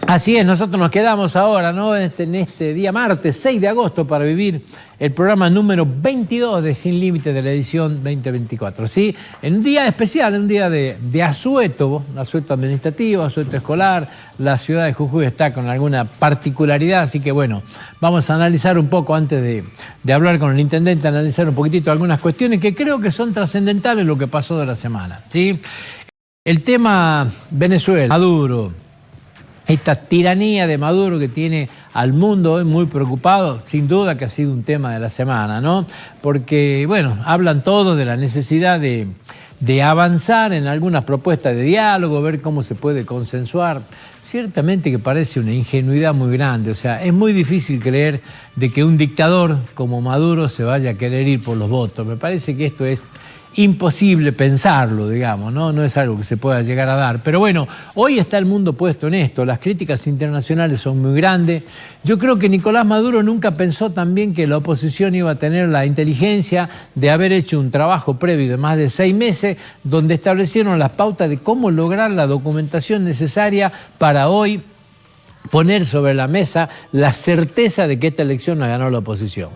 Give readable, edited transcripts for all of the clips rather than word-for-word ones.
Así es, nosotros nos quedamos ahora, ¿no? en este día martes 6 de agosto para vivir el programa número 22 de Sin Límite de la edición 2024. ¿Sí? En un día especial, en un día de asueto administrativo, asueto escolar. La ciudad de Jujuy está con alguna particularidad, así que bueno, vamos a analizar un poco antes de hablar con el intendente, analizar un poquitito algunas cuestiones que creo que son trascendentales lo que pasó de la semana. ¿Sí? El tema Venezuela, Maduro. Esta tiranía de Maduro que tiene al mundo hoy muy preocupado, sin duda que ha sido un tema de la semana, ¿no? Porque, bueno, hablan todos de la necesidad de avanzar en algunas propuestas de diálogo, ver cómo se puede consensuar. Ciertamente que parece una ingenuidad muy grande, o sea, es muy difícil creer de que un dictador como Maduro se vaya a querer ir por los votos. Me parece que esto es imposible pensarlo, digamos, ¿no? No es algo que se pueda llegar a dar. Pero bueno, hoy está el mundo puesto en esto, las críticas internacionales son muy grandes. Yo creo que Nicolás Maduro nunca pensó también que la oposición iba a tener la inteligencia de haber hecho un trabajo previo de más de 6 meses, donde establecieron las pautas de cómo lograr la documentación necesaria para hoy poner sobre la mesa la certeza de que esta elección la ganó la oposición.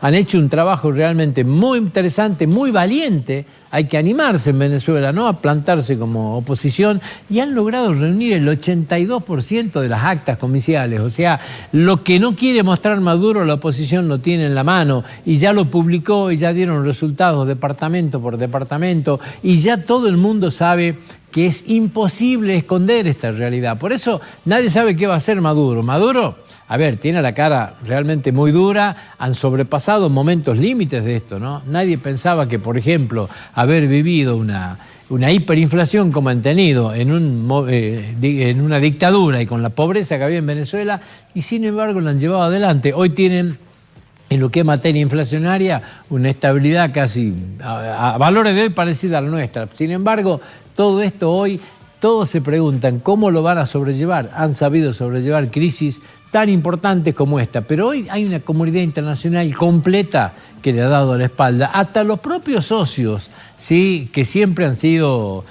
Han hecho un trabajo realmente muy interesante, muy valiente. Hay que animarse en Venezuela, ¿no?, a plantarse como oposición, y han logrado reunir el 82% de las actas comiciales. O sea, lo que no quiere mostrar Maduro, la oposición lo tiene en la mano, y ya lo publicó y ya dieron resultados departamento por departamento, y ya todo el mundo sabe que es imposible esconder esta realidad. Por eso nadie sabe qué va a hacer Maduro. Maduro, a ver, tiene la cara realmente muy dura, han sobrepasado momentos límites de esto, ¿no? Nadie pensaba que, por ejemplo, haber vivido una hiperinflación como han tenido en una dictadura y con la pobreza que había en Venezuela, y sin embargo la han llevado adelante. Hoy tienen, en lo que es materia inflacionaria, una estabilidad casi a valores de hoy parecida a la nuestra. Sin embargo, todo esto hoy, todos se preguntan cómo lo van a sobrellevar. Han sabido sobrellevar crisis tan importantes como esta, pero hoy hay una comunidad internacional completa que le ha dado la espalda, hasta los propios socios, ¿sí?, que siempre han sido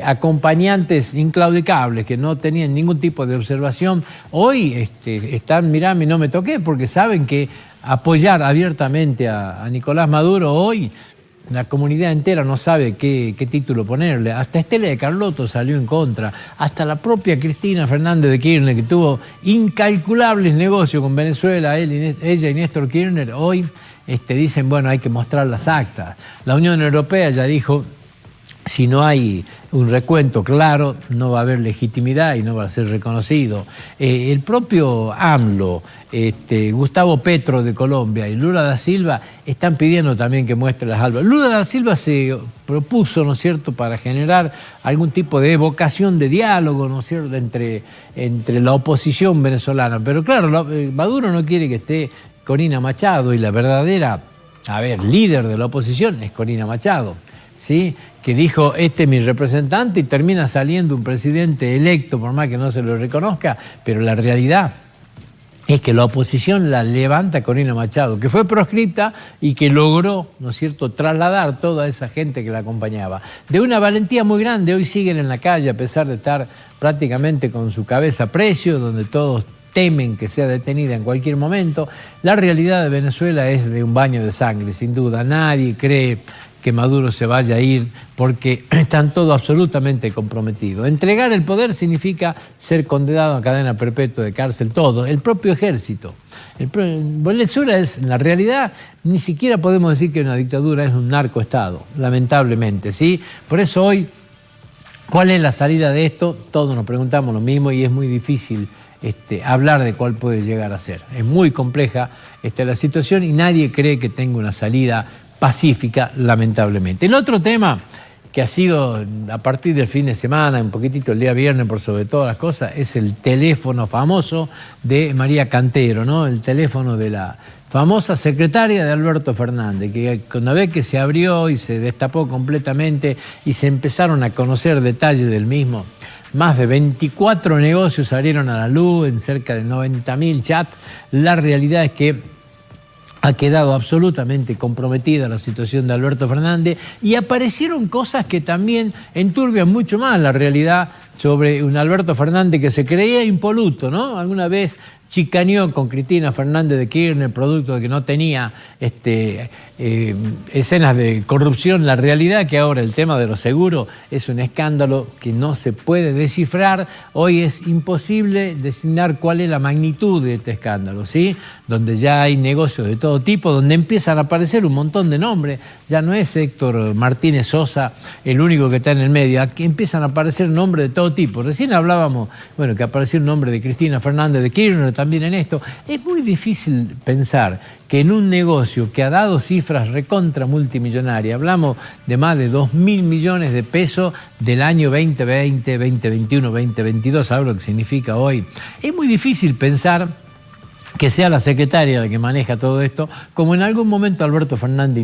acompañantes inclaudicables, que no tenían ningún tipo de observación. Hoy están, mirame, no me toqué, porque saben que apoyar abiertamente a Nicolás Maduro hoy, la comunidad entera no sabe qué título ponerle. Hasta Estela de Carlotto salió en contra. Hasta la propia Cristina Fernández de Kirchner, que tuvo incalculables negocios con Venezuela, ella y Néstor Kirchner, hoy dicen, bueno, hay que mostrar las actas. La Unión Europea ya dijo, si no hay un recuento claro, no va a haber legitimidad y no va a ser reconocido. El propio AMLO, Gustavo Petro de Colombia y Lula da Silva están pidiendo también que muestre las albas. Lula da Silva se propuso, ¿no es cierto?, para generar algún tipo de vocación de diálogo, ¿no es cierto?, entre la oposición venezolana. Pero claro, Maduro no quiere que esté Corina Machado, y la verdadera, líder de la oposición es Corina Machado, ¿sí?, que dijo, este es mi representante, y termina saliendo un presidente electo, por más que no se lo reconozca, pero la realidad es que la oposición la levanta Corina Machado, que fue proscripta y que logró, ¿no es cierto?, trasladar toda esa gente que la acompañaba. De una valentía muy grande, hoy siguen en la calle a pesar de estar prácticamente con su cabeza a precio, donde todos temen que sea detenida en cualquier momento. La realidad de Venezuela es de un baño de sangre, sin duda. Nadie cree que Maduro se vaya a ir porque están todos absolutamente comprometidos. Entregar el poder significa ser condenado a cadena perpetua de cárcel, todo, el propio ejército. Venezuela es, en la realidad, ni siquiera podemos decir que una dictadura, es un narcoestado, lamentablemente, ¿sí? Por eso hoy, ¿cuál es la salida de esto? Todos nos preguntamos lo mismo y es muy difícil hablar de cuál puede llegar a ser. Es muy compleja la situación y nadie cree que tenga una salida pacífica, lamentablemente. El otro tema que ha sido a partir del fin de semana, un poquitito el día viernes por sobre todas las cosas, es el teléfono famoso de María Cantero, ¿no? El teléfono de la famosa secretaria de Alberto Fernández, que una vez que se abrió y se destapó completamente y se empezaron a conocer detalles del mismo, más de 24 negocios salieron a la luz en cerca de 90.000 chats. La realidad es que ha quedado absolutamente comprometida la situación de Alberto Fernández y aparecieron cosas que también enturbian mucho más la realidad sobre un Alberto Fernández que se creía impoluto, ¿no? Alguna vez chicaneó con Cristina Fernández de Kirchner, producto de que no tenía escenas de corrupción. La realidad es que ahora el tema de los seguros es un escándalo que no se puede descifrar. Hoy es imposible designar cuál es la magnitud de este escándalo, ¿sí? Donde ya hay negocios de todo tipo, donde empiezan a aparecer un montón de nombres. Ya no es Héctor Martínez Sosa el único que está en el medio, aquí empiezan a aparecer nombres de todo tipo. Recién hablábamos, bueno, que apareció el nombre de Cristina Fernández de Kirchner también en esto. Es muy difícil pensar que en un negocio que ha dado cifras recontra multimillonarias, hablamos de más de 2.000 millones de pesos del año 2020, 2021, 2022, ¿sabes lo que significa hoy? Es muy difícil pensar que sea la secretaria la que maneja todo esto, como en algún momento Alberto Fernández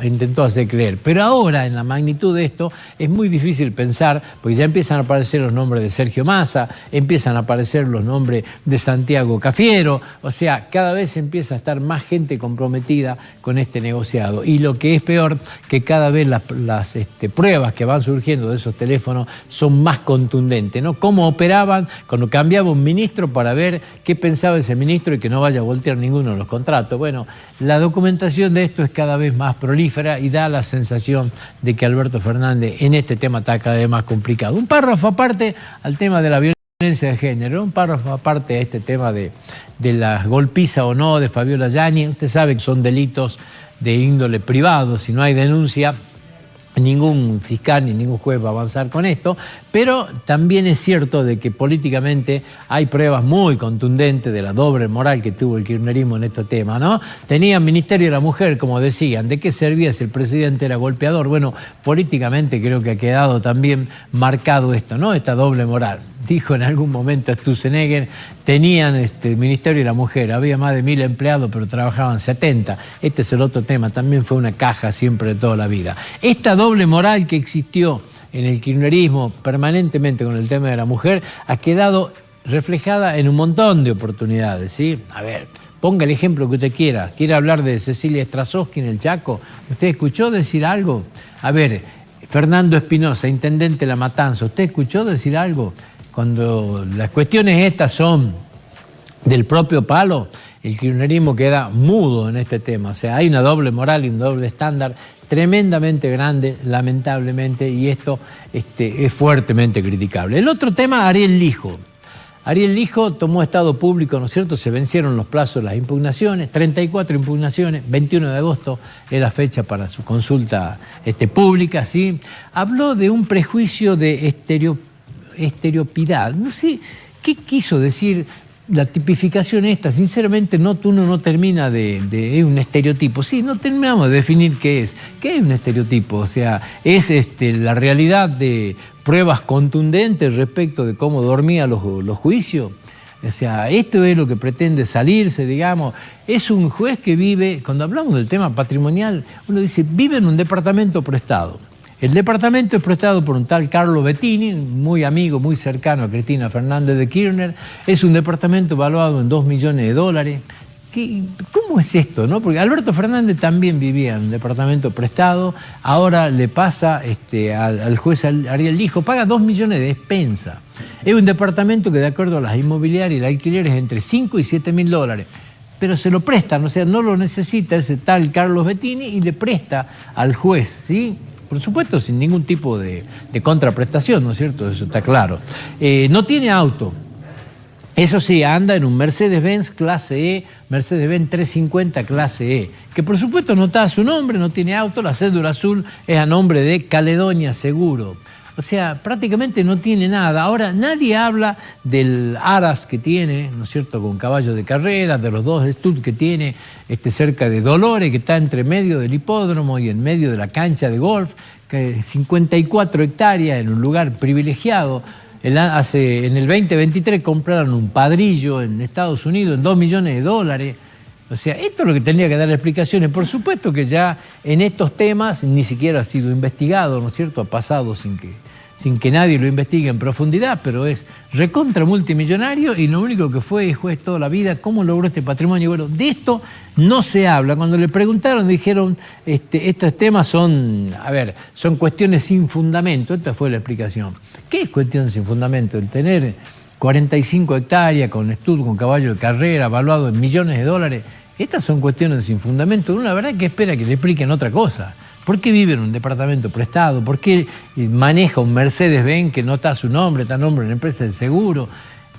intentó hacer creer. Pero ahora, en la magnitud de esto, es muy difícil pensar, porque ya empiezan a aparecer los nombres de Sergio Massa, empiezan a aparecer los nombres de Santiago Cafiero, o sea, cada vez empieza a estar más gente comprometida con este negociado. Y lo que es peor, que cada vez las pruebas que van surgiendo de esos teléfonos son más contundentes, ¿no? Cómo operaban cuando cambiaba un ministro para ver qué pensaba ese ministro y que no vaya a voltear ninguno de los contratos. Bueno, la documentación de esto es cada vez más prolífera y da la sensación de que Alberto Fernández en este tema está cada vez más complicado. Un párrafo aparte al tema de la violencia de género, un párrafo aparte a este tema de la golpiza o no de Fabiola Yáñez. Usted sabe que son delitos de índole privado, si no hay denuncia, ningún fiscal ni ningún juez va a avanzar con esto, pero también es cierto de que políticamente hay pruebas muy contundentes de la doble moral que tuvo el kirchnerismo en este tema, ¿no? Tenía Ministerio de la Mujer, como decían, ¿de qué servía si el presidente era golpeador? Bueno, políticamente creo que ha quedado también marcado esto, ¿no? Esta doble moral. Dijo en algún momento Sturzenegger, tenían Ministerio de la Mujer, había más de 1.000 empleados, pero trabajaban 70. Este es el otro tema, también fue una caja siempre de toda la vida. Esta doble moral que existió en el kirchnerismo permanentemente con el tema de la mujer ha quedado reflejada en un montón de oportunidades, ¿sí? A ver, ponga el ejemplo que usted quiera. ¿Quiere hablar de Cecilia Strasowski en el Chaco? ¿Usted escuchó decir algo? A ver, Fernando Espinosa, intendente de La Matanza, ¿usted escuchó decir algo? Cuando las cuestiones estas son del propio palo, el kirchnerismo queda mudo en este tema. O sea, hay una doble moral y un doble estándar tremendamente grande, lamentablemente, y esto es fuertemente criticable. El otro tema, Ariel Lijo. Ariel Lijo tomó estado público, ¿no es cierto? Se vencieron los plazos de las impugnaciones, 34 impugnaciones, 21 de agosto es la fecha para su consulta pública, ¿sí? Habló de un prejuicio de estereopidad. No sé qué quiso decir la tipificación esta. Sinceramente, uno no termina de un estereotipo. Sí, no terminamos de definir qué es. ¿Qué es un estereotipo? O sea, es la realidad de pruebas contundentes respecto de cómo dormían los juicios. O sea, esto es lo que pretende salirse, digamos. Es un juez que vive, cuando hablamos del tema patrimonial, uno dice, vive en un departamento prestado. El departamento es prestado por un tal Carlo Bettini, muy amigo, muy cercano a Cristina Fernández de Kirchner. Es un departamento valuado en $2 millones. ¿Cómo es esto, no? Porque Alberto Fernández también vivía en un departamento prestado, ahora le pasa al juez Ariel Lijo, paga $2 millones de expensa. Es un departamento que, de acuerdo a las inmobiliarias, el alquiler es entre $5 y $7.000. Pero se lo prestan, o sea, no lo necesita ese tal Carlos Bettini y le presta al juez, ¿sí? Por supuesto, sin ningún tipo de contraprestación, ¿no es cierto? Eso está claro. No tiene auto. Eso sí, anda en un Mercedes-Benz clase E, Mercedes-Benz 350 clase E, que por supuesto no está a su nombre, no tiene auto, la cédula azul es a nombre de Caledonia Seguro. O sea, prácticamente no tiene nada. Ahora, nadie habla del Aras que tiene, ¿no es cierto?, con caballos de carrera, de los 2 Stud que tiene cerca de Dolores, que está entre medio del hipódromo y en medio de la cancha de golf, que 54 hectáreas en un lugar privilegiado. En el 2023 compraron un padrillo en Estados Unidos en $2 millones. O sea, esto es lo que tendría que dar explicaciones. Por supuesto que ya en estos temas ni siquiera ha sido investigado, ¿no es cierto? Ha pasado sin sin que nadie lo investigue en profundidad, pero es recontra multimillonario y lo único que fue juez toda la vida. ¿Cómo logró este patrimonio? Bueno, de esto no se habla. Cuando le preguntaron, dijeron, estos temas son, son cuestiones sin fundamento. Esta fue la explicación. ¿Qué es cuestión sin fundamento? El tener 45 hectáreas con estudio, con caballo de carrera, evaluado en millones de dólares. Estas son cuestiones sin fundamento. Uno la verdad que espera que le expliquen otra cosa. ¿Por qué vive en un departamento prestado? ¿Por qué maneja un Mercedes-Benz que no está a su nombre, está a nombre de una empresa de seguro?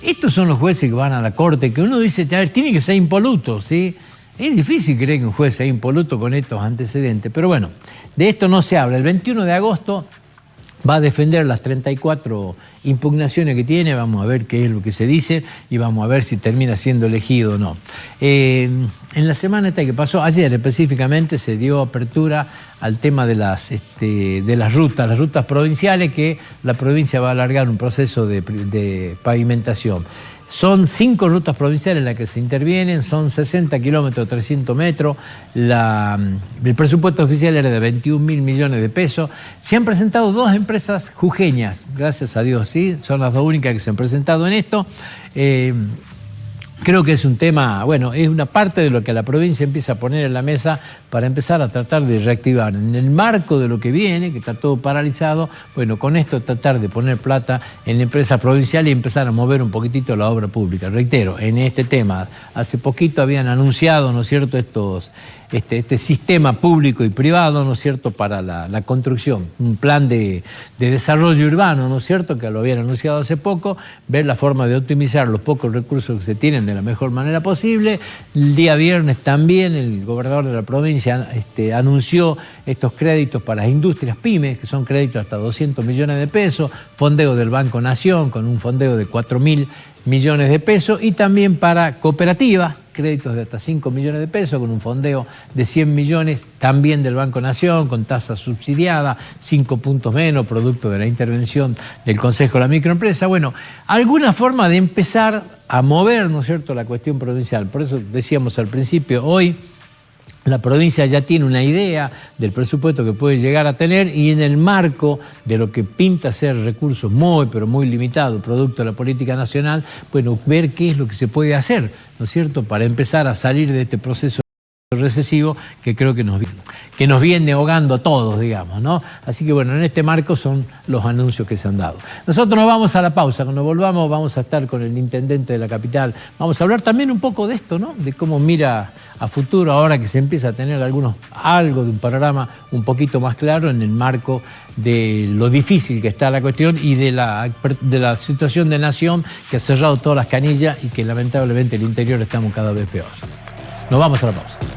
Estos son los jueces que van a la corte, que uno dice, a ver, tiene que ser impoluto, ¿sí? Es difícil creer que un juez sea impoluto con estos antecedentes, pero bueno, de esto no se habla. El 21 de agosto va a defender las 34 impugnaciones que tiene, vamos a ver qué es lo que se dice y vamos a ver si termina siendo elegido o no. En la semana esta que pasó, ayer específicamente, se dio apertura al tema de las rutas provinciales, que la provincia va a alargar un proceso de pavimentación. Son 5 rutas provinciales en las que se intervienen, son 60 kilómetros, 300 metros. El presupuesto oficial era de 21.000 millones de pesos. Se han presentado 2 empresas jujeñas, gracias a Dios, ¿sí? Son las 2 únicas que se han presentado en esto. Creo que es un tema, bueno, es una parte de lo que la provincia empieza a poner en la mesa para empezar a tratar de reactivar. En el marco de lo que viene, que está todo paralizado, bueno, con esto tratar de poner plata en la empresa provincial y empezar a mover un poquitito la obra pública. Reitero, en este tema, hace poquito habían anunciado, ¿no es cierto?, este sistema público y privado, ¿no es cierto?, para la construcción, un plan de desarrollo urbano, ¿no es cierto?, que lo habían anunciado hace poco, ver la forma de optimizar los pocos recursos que se tienen de la mejor manera posible. El día viernes también el gobernador de la provincia anunció estos créditos para las industrias pymes, que son créditos hasta 200 millones de pesos, fondeo del Banco Nación con un fondeo de 4.000 millones de pesos, y también para cooperativas, créditos de hasta 5 millones de pesos con un fondeo de 100 millones, también del Banco Nación, con tasa subsidiada, 5 puntos menos, producto de la intervención del Consejo de la Microempresa. Bueno, alguna forma de empezar a mover, ¿no es cierto?, la cuestión provincial. Por eso decíamos al principio, hoy la provincia ya tiene una idea del presupuesto que puede llegar a tener, y en el marco de lo que pinta ser recursos muy, pero muy limitados, producto de la política nacional, bueno, ver qué es lo que se puede hacer, ¿no es cierto?, para empezar a salir de este proceso recesivo que creo que nos viene ahogando a todos, digamos, ¿no? Así que bueno, en este marco son los anuncios que se han dado.Nosotros nos vamos a la pausa. Cuando volvamos vamos a estar con el intendente de la capital. Vamos a hablar también un poco de esto, ¿no?, de cómo mira a futuro ahora que se empieza a tener algo de un panorama un poquito más claro en el marco de lo difícil que está la cuestión y de la situación de nación que ha cerrado todas las canillas y que lamentablemente el interior estamos cada vez peor. Nos vamos a la pausa.